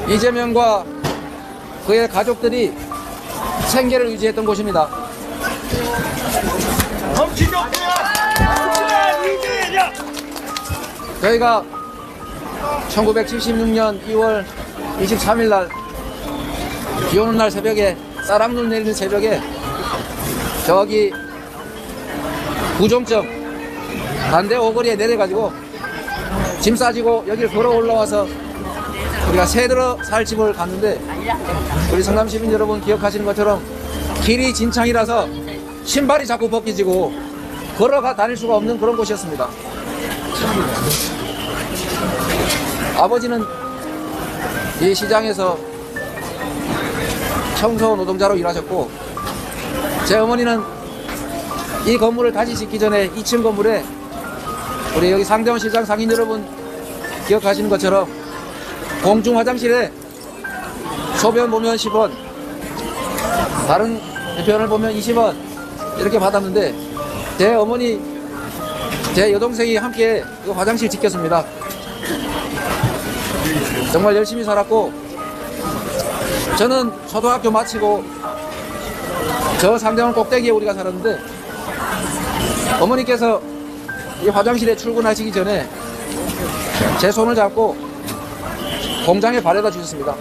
이재명과 그의 가족들이 생계를 유지했던 곳입니다. 저희가 1976년 2월 23일 날 비 오는 날 새벽에, 쌀한물 내리는 새벽에 저기 구정점 반대 오거리에 내려가지고 짐 싸지고 여기를 걸어 올라와서 우리가 새들어 살 집을 갔는데, 우리 성남 시민 여러분 기억하시는 것처럼 길이 진창이라서 신발이 자꾸 벗겨지고 걸어가 다닐 수가 없는 그런 곳이었습니다. 아버지는 이 시장에서 청소 노동자로 일하셨고, 제 어머니는 이 건물을 다시 짓기 전에 2층 건물에 우리 여기 상대원 시장 상인 여러분 기억하시는 것처럼 공중 화장실에 소변 보면 10원, 다른 변을 보면 20원 이렇게 받았는데, 제 어머니, 제 여동생이 함께 그 화장실 지켰습니다. 정말 열심히 살았고, 저는 초등학교 마치고 저 상대원 꼭대기에 우리가 살았는데, 어머니께서 이 화장실에 출근하시기 전에 제 손을 잡고 공장에 바래다 주셨습니다.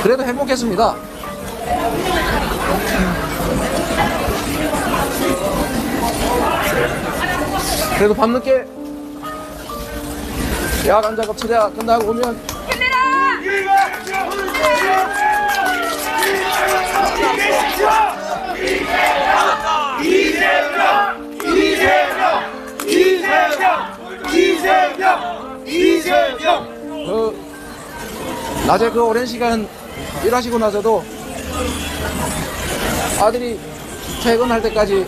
그래도 행복했습니다. 그래도 밤늦게 야간 작업 처리가 끝나고 오면 낮에 그 오랜 시간 일하시고 나서도 아들이 퇴근할 때까지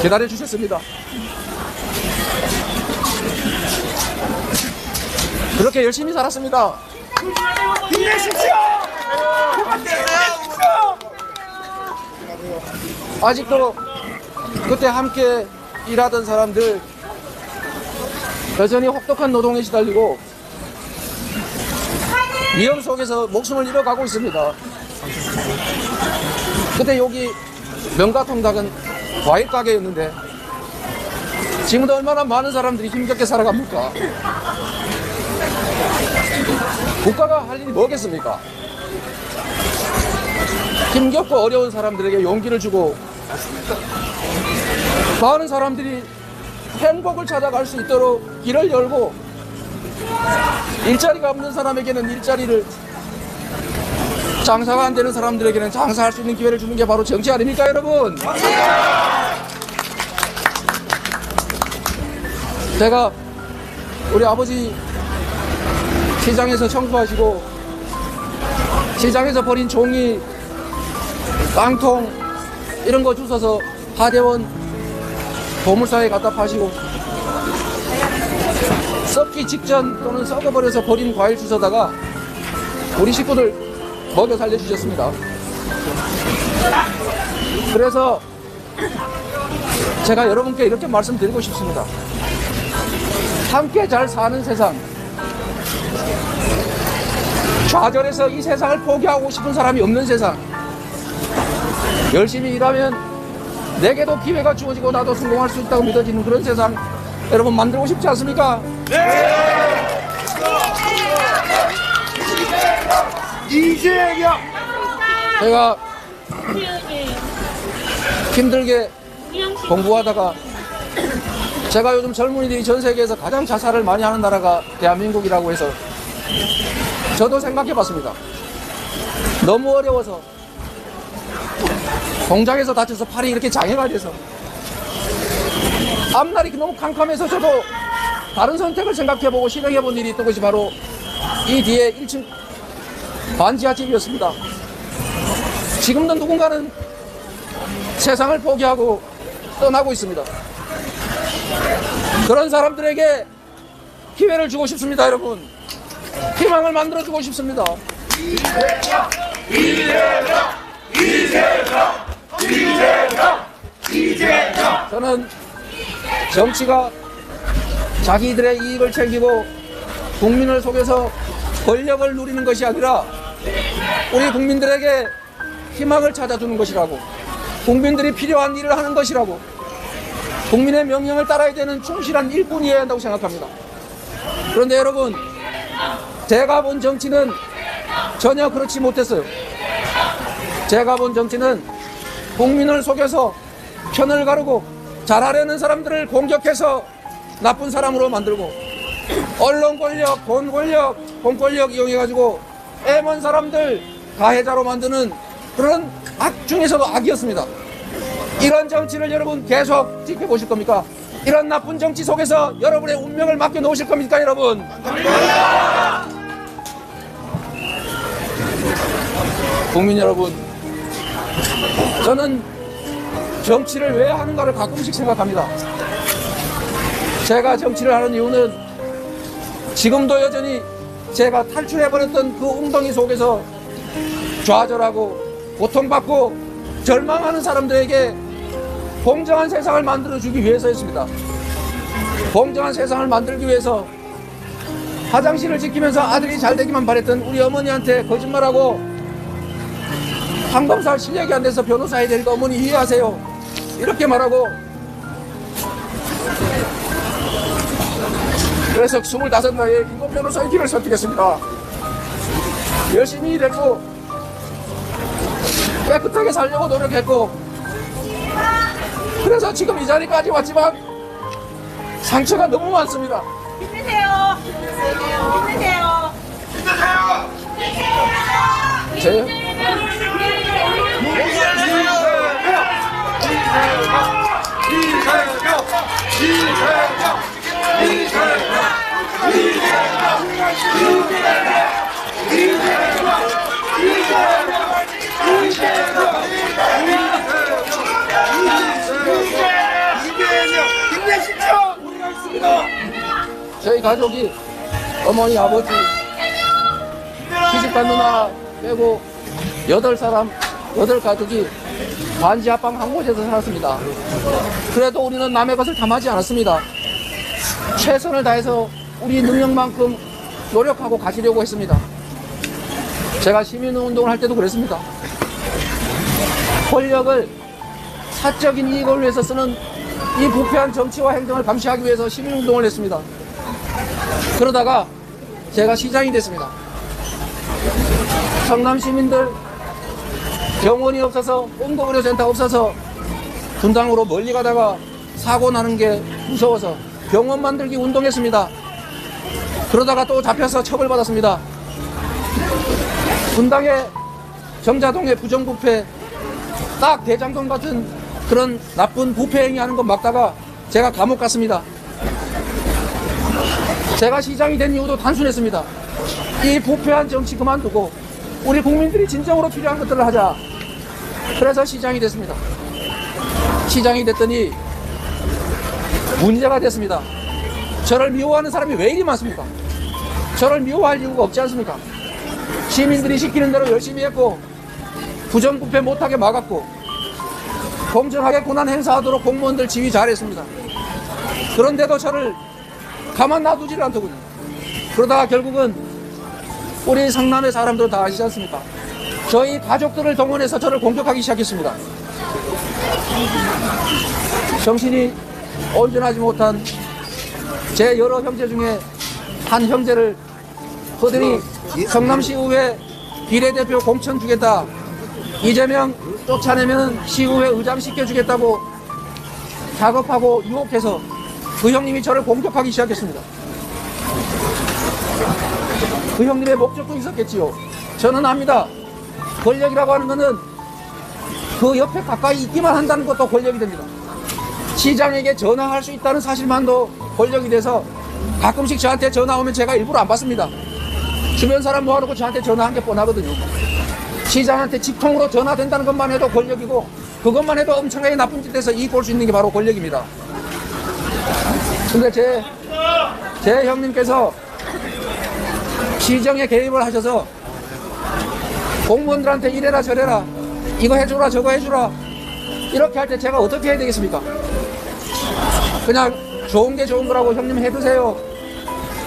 기다려 주셨습니다. 그렇게 열심히 살았습니다. 힘내십시오! 아직도 그때 함께 일하던 사람들 여전히 혹독한 노동에 시달리고 위험 속에서 목숨을 잃어가고 있습니다. 그때 여기 명가통닭은 과일 가게였는데 지금도 얼마나 많은 사람들이 힘겹게 살아갑니까? 국가가 할 일이 뭐겠습니까? 힘겹고 어려운 사람들에게 용기를 주고 많은 사람들이 행복을 찾아갈 수 있도록 길을 열고, 일자리가 없는 사람에게는 일자리를, 장사가 안 되는 사람들에게는 장사할 수 있는 기회를 주는 게 바로 정치 아닙니까, 여러분? 제가 우리 아버지 시장에서 청소하시고 시장에서 버린 종이, 깡통 이런 거 주워서 하대원 보물사에 갖다 파시고, 썩기 직전 또는 썩어버려서 버린 과일 주워다가 우리 식구들 먹여 살려주셨습니다. 그래서 제가 여러분께 이렇게 말씀드리고 싶습니다. 함께 잘 사는 세상, 좌절해서 이 세상을 포기하고 싶은 사람이 없는 세상, 열심히 일하면 내게도 기회가 주어지고 나도 성공할 수 있다고 믿어지는 그런 세상 여러분 만들고 싶지 않습니까? 네! 이재명! 제가 힘들게 공부하다가 제가 요즘 젊은이들이 전 세계에서 가장 자살을 많이 하는 나라가 대한민국이라고 해서 저도 생각해 봤습니다. 너무 어려워서, 공장에서 다쳐서 팔이 이렇게 장애가 돼서, 앞날이 너무 캄캄해서 저도 다른 선택을 생각해보고 실행해본 일이 있던 것이 바로 이 뒤에 1층 반지하집이었습니다. 지금도 누군가는 세상을 포기하고 떠나고 있습니다. 그런 사람들에게 기회를 주고 싶습니다, 여러분. 희망을 만들어주고 싶습니다. 이재명! 이재명! 이재명! 이재명! 이재명! 저는 정치가 자기들의 이익을 챙기고 국민을 속여서 권력을 누리는 것이 아니라 우리 국민들에게 희망을 찾아주는 것이라고, 국민들이 필요한 일을 하는 것이라고, 국민의 명령을 따라야 되는 충실한 일꾼이어야 한다고 생각합니다. 그런데 여러분, 제가 본 정치는 전혀 그렇지 못했어요. 제가 본 정치는 국민을 속여서 편을 가르고 잘하려는 사람들을 공격해서 나쁜 사람으로 만들고, 언론 권력, 돈 권력, 공권력 이용해가지고 애먼 사람들 가해자로 만드는 그런 악 중에서도 악이었습니다. 이런 정치를 여러분 계속 지켜보실 겁니까? 이런 나쁜 정치 속에서 여러분의 운명을 맡겨놓으실 겁니까, 여러분? 국민 여러분, 저는 정치를 왜 하는가를 가끔씩 생각합니다. 제가 정치를 하는 이유는 지금도 여전히 제가 탈출해버렸던 그 웅덩이 속에서 좌절하고 고통받고 절망하는 사람들에게 공정한 세상을 만들어주기 위해서였습니다. 공정한 세상을 만들기 위해서 화장실을 지키면서 아들이 잘 되기만 바랬던 우리 어머니한테 거짓말하고 판검사 실력이 안 돼서 변호사 해야 되니까 어머니 이해하세요, 이렇게 말하고, 그래서 25나이에 김건 변호사의 길을 선택했습니다. 열심히 일했고 깨끗하게 살려고 노력했고, 그래서 지금 이 자리까지 왔지만 상처가 너무 많습니다. 힘내세요. 힘내세요. 저요? 저희 가족이 어머니, 아버지, 시집간 누나 빼고 8가족이 반지하방 한 곳에서 살았습니다. 그래도 우리는 남의 것을 탐하지 않았습니다. 최선을 다해서 우리 능력만큼 노력하고 가시려고 했습니다. 제가 시민운동을 할 때도 그랬습니다. 권력을 사적인 이익을 위해서 쓰는 이 부패한 정치와 행정을 감시하기 위해서 시민운동을 했습니다. 그러다가 제가 시장이 됐습니다. 성남 시민들 병원이 없어서, 응급의료센터가 없어서 분당으로 멀리 가다가 사고 나는 게 무서워서 병원 만들기 운동했습니다. 그러다가 또 잡혀서 처벌받았습니다. 분당의 정자동의 부정부패, 딱 대장동 같은 그런 나쁜 부패 행위하는 거 막다가 제가 감옥 갔습니다. 제가 시장이 된 이유도 단순했습니다. 이 부패한 정치 그만두고 우리 국민들이 진정으로 필요한 것들을 하자. 그래서 시장이 됐습니다. 시장이 됐더니 문제가 됐습니다. 저를 미워하는 사람이 왜 이리 많습니까? 저를 미워할 이유가 없지 않습니까? 시민들이 시키는 대로 열심히 했고, 부정부패 못하게 막았고, 공정하게 권한 행사하도록 공무원들 지휘 잘했습니다. 그런데도 저를 가만 놔두지를 않더군요. 그러다가 결국은 우리 성남의 사람들 다 아시지 않습니까? 저희 가족들을 동원해서 저를 공격하기 시작했습니다. 정신이 온전하지 못한 제 여러 형제 중에 한 형제를 그들이 성남시의회 비례대표 공천 주겠다, 이재명 쫓아내면 시의회 의장 시켜주겠다고 작업하고 유혹해서 그 형님이 저를 공격하기 시작했습니다. 그 형님의 목적도 있었겠지요. 저는 압니다. 권력이라고 하는 것은 그 옆에 가까이 있기만 한다는 것도 권력이 됩니다. 시장에게 전화할 수 있다는 사실만도 권력이 돼서 가끔씩 저한테 전화 오면 제가 일부러 안 받습니다. 주변 사람 모아놓고 저한테 전화한 게 뻔하거든요. 시장한테 직통으로 전화된다는 것만 해도 권력이고, 그것만 해도 엄청나게 나쁜 짓 해서 이익 볼 수 있는 게 바로 권력입니다. 근데 제 형님께서 시정에 개입을 하셔서 공무원들한테 이래라 저래라, 이거 해주라 저거 해주라, 이렇게 할 때 제가 어떻게 해야 되겠습니까? 그냥 좋은 게 좋은 거라고 형님 해두세요,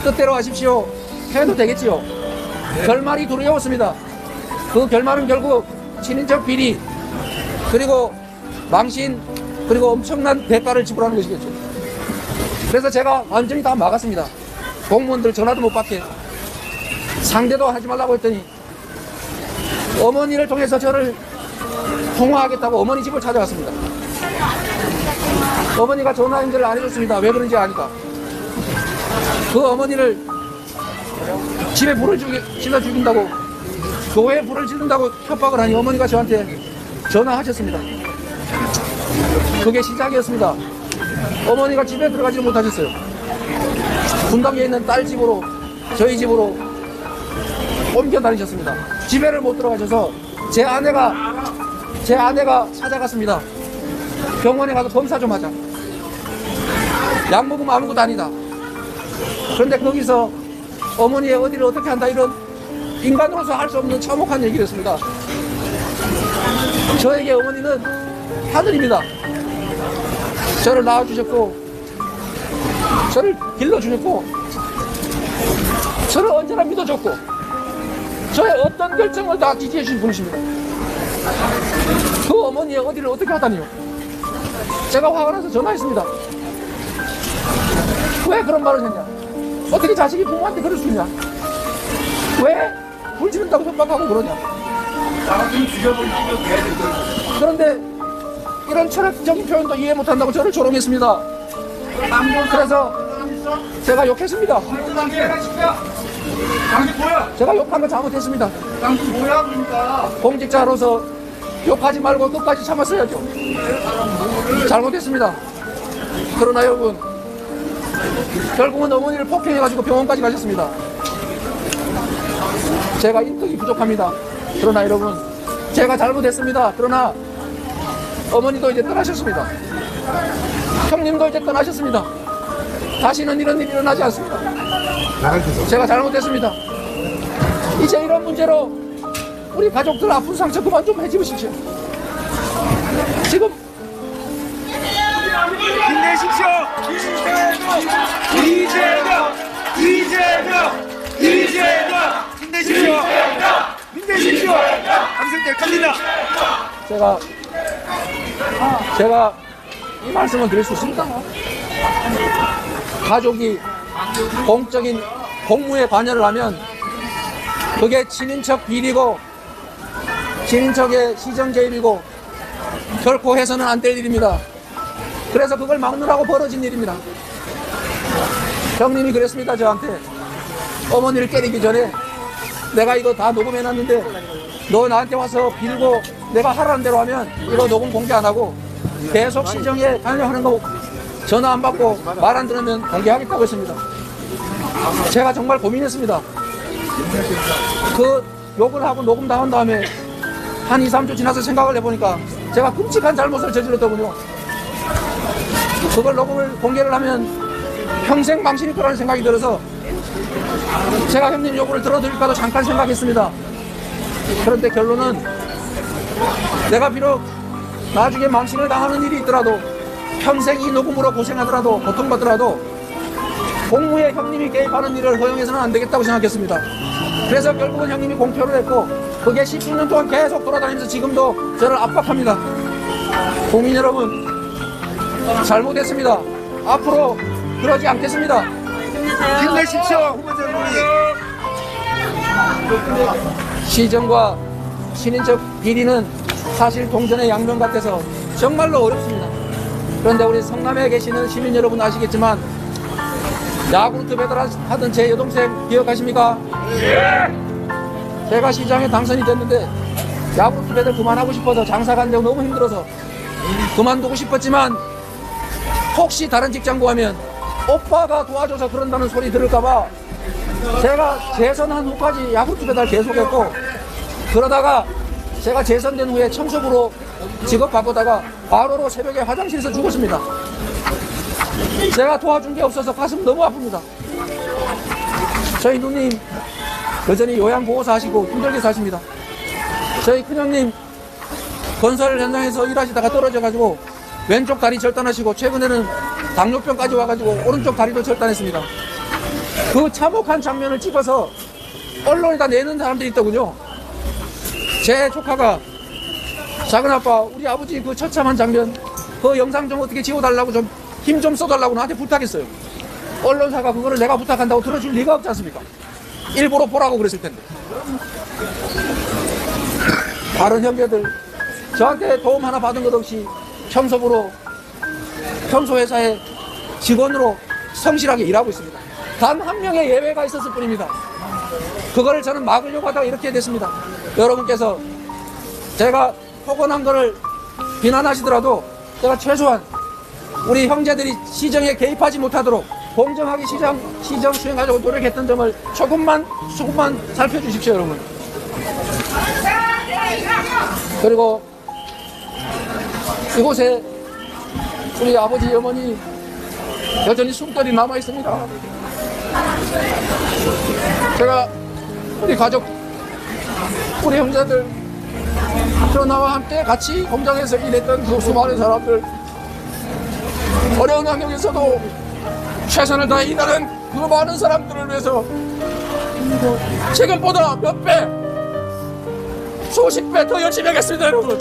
뜻대로 하십시오, 해도 되겠지요. 결말이 두려웠습니다. 그 결말은 결국 친인척 비리, 그리고 망신, 그리고 엄청난 대가를 지불하는 것이겠죠. 그래서 제가 완전히 다 막았습니다. 공무원들 전화도 못 받게, 상대도 하지 말라고 했더니 어머니를 통해서 저를 통화하겠다고 어머니 집을 찾아갔습니다. 어머니가 전화 연결을 안 해줬습니다. 왜 그런지 아니까. 그 어머니를 집에 불을 질러 죽인다고, 교회에 불을 지른다고 협박을 하니 어머니가 저한테 전화하셨습니다. 그게 시작이었습니다. 어머니가 집에 들어가지 못하셨어요. 분당에 있는 딸 집으로, 저희 집으로 옮겨 다니셨습니다. 집에를 못 들어가셔서 제 아내가 찾아갔습니다. 병원에 가서 검사 좀 하자. 약 먹으면 아무것도 아니다. 그런데 거기서 어머니의 어디를 어떻게 한다, 이런 인간으로서 할 수 없는 참혹한 얘기를 했습니다. 저에게 어머니는 하늘입니다. 저를 낳아주셨고, 저를 길러주셨고, 저를 언제나 믿어줬고, 저의 어떤 결정을 다 지지해 주신 분이십니다. 그 어머니의 어디를 어떻게 하다니요. 제가 화가 나서 전화했습니다. 왜 그런 말을 했냐? 어떻게 자식이 부모한테 그럴 수 있냐? 왜 불 지른다고 협박하고 그러냐? 그런데 이런 철학적인 표현도 이해 못한다고 저를 조롱했습니다. 그래서 제가 욕했습니다. 제가 욕한 거 잘못했습니다. 공직자로서 욕하지 말고 끝까지 참았어야죠. 잘못했습니다. 그러나 여러분, 결국은 어머니를 폭행해가지고 병원까지 가셨습니다. 제가 인덕이 부족합니다. 그러나 여러분, 제가 잘못했습니다. 그러나 어머니도 이제 떠나셨습니다. 형님도 이제 떠나셨습니다. 다시는 이런 일이 일어나지 않습니다. 제가 잘못했습니다. 이제 이런 문제로 우리 가족들 아픈 상처 그만 좀 해집으십시오. 지금 힘내십시오. 이재명 힘내십시오. 힘내십시오. 감성 될 겁니다. 제가 이 말씀을 드릴 수 있습니다. 가족이 공적인 공무에 관여를 하면 그게 친인척 비리고 친인척의 시정 개입이고 결코 해서는 안 될 일입니다. 그래서 그걸 막느라고 벌어진 일입니다. 형님이 그랬습니다. 저한테 어머니를 때리기 전에 내가 이거 다 녹음해놨는데 너 나한테 와서 빌고 내가 하라는 대로 하면 이거 녹음 공개 안 하고 계속 시정에 관여하는 거 전화 안 받고 말 안 들으면 공개하겠다고 했습니다. 제가 정말 고민했습니다. 그 욕을 하고 녹음 당한 다음에 한 2, 3주 지나서 생각을 해보니까 제가 끔찍한 잘못을 저질렀더군요. 그걸 녹음을 공개를 하면 평생 망신일 거라는 생각이 들어서 제가 형님 요구를 들어드릴까도 잠깐 생각했습니다. 그런데 결론은 내가 비록 나중에 망신을 당하는 일이 있더라도 평생 이 녹음으로 고생하더라도 고통받더라도 공무에 형님이 개입하는 일을 허용해서는 안 되겠다고 생각했습니다. 그래서 결국은 형님이 공표를 했고 그게 10년 동안 계속 돌아다니면서 지금도 저를 압박합니다. 국민 여러분, 잘못했습니다. 앞으로 그러지 않겠습니다. 힘내십시오. 후보자님. 시정과 친인척 비리는 사실 동전의 양면 같아서 정말로 어렵습니다. 그런데 우리 성남에 계시는 시민 여러분 아시겠지만 야구르트 배달하던 제 여동생 기억하십니까? 제가 시장에 당선이 됐는데 야구르트 배달 그만하고 싶어서 장사가 안 되고 너무 힘들어서 그만두고 싶었지만 혹시 다른 직장 구하면 오빠가 도와줘서 그런다는 소리 들을까봐 제가 재선한 후까지 야구르트 배달 계속했고 그러다가 제가 재선된 후에 청소부로 직업 바꾸다가 바로로 새벽에 화장실에서 죽었습니다. 제가 도와준 게 없어서 가슴 너무 아픕니다. 저희 누님 여전히 요양보호사 하시고 힘들게 사십니다. 저희 큰형님 건설 현장에서 일하시다가 떨어져가지고 왼쪽 다리 절단하시고 최근에는 당뇨병까지 와가지고 오른쪽 다리도 절단했습니다. 그 참혹한 장면을 찍어서 언론에다 내는 사람들이 있더군요. 제 조카가 작은아빠 우리 아버지 그 처참한 장면 그 영상 좀 어떻게 지워달라고 좀 힘 좀 써달라고 나한테 부탁했어요. 언론사가 그거를 내가 부탁한다고 들어줄 리가 없지 않습니까? 일부러 보라고 그랬을 텐데. 다른 형제들 저한테 도움 하나 받은 것 없이 평소 회사의 직원으로 성실하게 일하고 있습니다. 단 한 명의 예외가 있었을 뿐입니다. 그거를 저는 막으려고 하다가 이렇게 됐습니다. 여러분께서 제가 폭언한 거를 비난하시더라도 제가 최소한 우리 형제들이 시정에 개입하지 못하도록 공정하게 시정 수행하려고 노력했던 점을 조금만 살펴주십시오, 여러분. 그리고 이곳에 우리 아버지 어머니 여전히 숨결이 남아 있습니다. 제가 우리 가족, 우리 형제들, 저 나와 함께 같이 공장에서 일했던 그 수많은 사람들, 어려운 환경에서도 최선을 다해 일하는 그 많은 사람들을 위해서 지금보다 몇 배, 수십 배 더 열심히 하겠습니다, 여러분.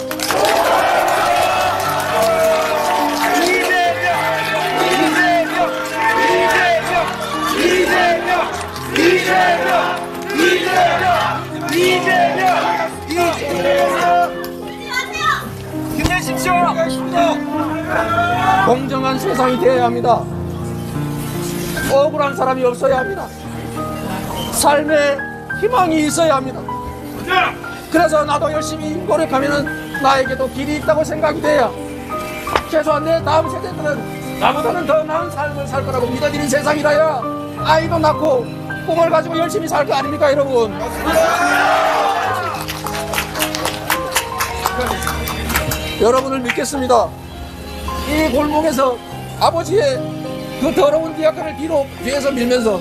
힘내십시오. 공정한 세상이 되어야 합니다. 억울한 사람이 없어야 합니다. 삶에 희망이 있어야 합니다. 그래서 나도 열심히 노력하면 나에게도 길이 있다고 생각이 돼야 최소한 내 다음 세대들은 나보다는 더 나은 삶을 살 거라고 믿어지는 세상이라야 아이도 낳고 꿈을 가지고 열심히 살 거 아닙니까, 여러분? 여러분을 믿겠습니다. 이 골목에서 아버지의 그 더러운 디아카를 뒤에서 밀면서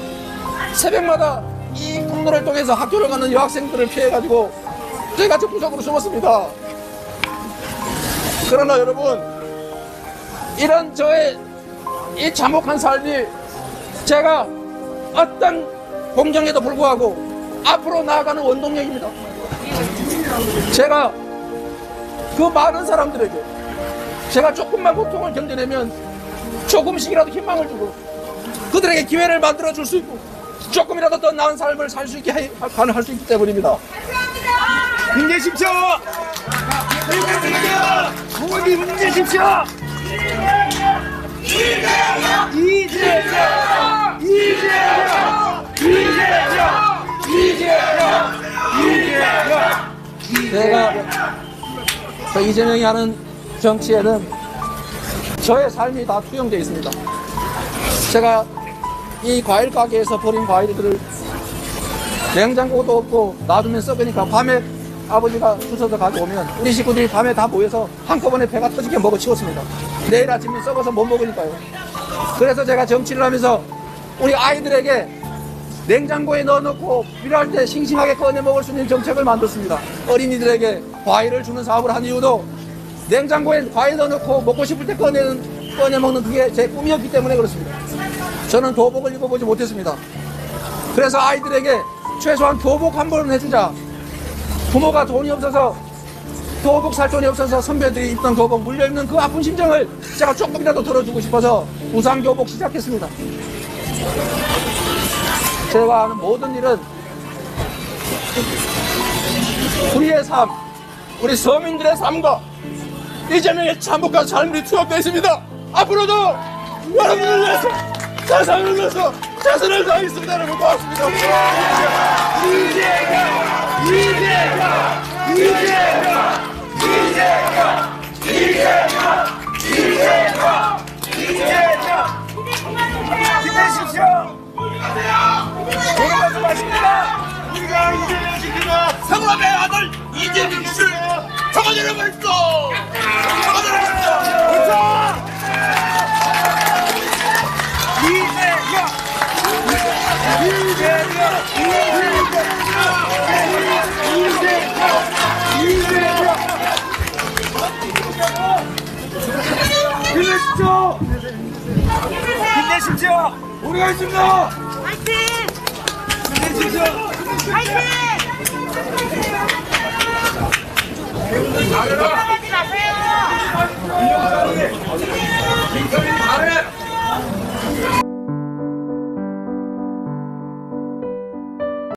새벽마다 이 국로를 통해서 학교를 가는 여학생들을 피해가지고 제가 저 구석으로 숨었습니다. 그러나 여러분, 이런 저의 이 참혹한 삶이 제가 어떤 공정에도 불구하고 앞으로 나아가는 원동력입니다. 제가 그 많은 사람들에게 제가 조금만 고통을 견뎌내면 조금씩이라도 희망을 주고 그들에게 기회를 만들어 줄 수 있고 조금이라도 더 나은 삶을 살 수 있게 가능할 수 있기 때문입니다. 힘내십시오. 부모님 힘내십시오. 제가 저 이재명이 하는 정치에는 저의 삶이 다 투영되어 있습니다. 제가 이 과일 가게에서 버린 과일들을 냉장고도 없고 놔두면 썩으니까 밤에 아버지가 주워서 가져오면 우리 식구들이 밤에 다 모여서 한꺼번에 배가 터지게 먹어 치웠습니다. 내일 아침에 썩어서 못 먹으니까요. 그래서 제가 정치를 하면서 우리 아이들에게 냉장고에 넣어놓고 필요할 때 싱싱하게 꺼내 먹을 수 있는 정책을 만들었습니다. 어린이들에게 과일을 주는 사업을 한 이유도 냉장고에 과일 넣어놓고 먹고 싶을 때 꺼내 먹는 그게 제 꿈이었기 때문에 그렇습니다. 저는 교복을 입어보지 못했습니다. 그래서 아이들에게 최소한 교복 한 번은 해주자. 부모가 돈이 없어서 교복 살 돈이 없어서 선배들이 입던 교복 물려입는 그 아픈 심정을 제가 조금이라도 들어주고 싶어서 우상교복 시작했습니다. 제가 하는 모든 일은 우리의 삶, 우리 서민들의 삶과 이재명의 참혹한 삶이 투영되어 있습니다. 앞으로도 여러분을 위해서, 세상을 위해서 최선을 다하겠습니다. 여러분 고맙습니다. 힘내십시오. 제가 말씀하십니다. 우리가 이재명 지키는 성남의 아들 이재명 씨를 잡아내려 버렸어. 잡아내려 버렸어. 힘내십시오. 힘내십시오. 우리가 있습니다. 화이팅! 화이팅! 하지 마세요. 잘해.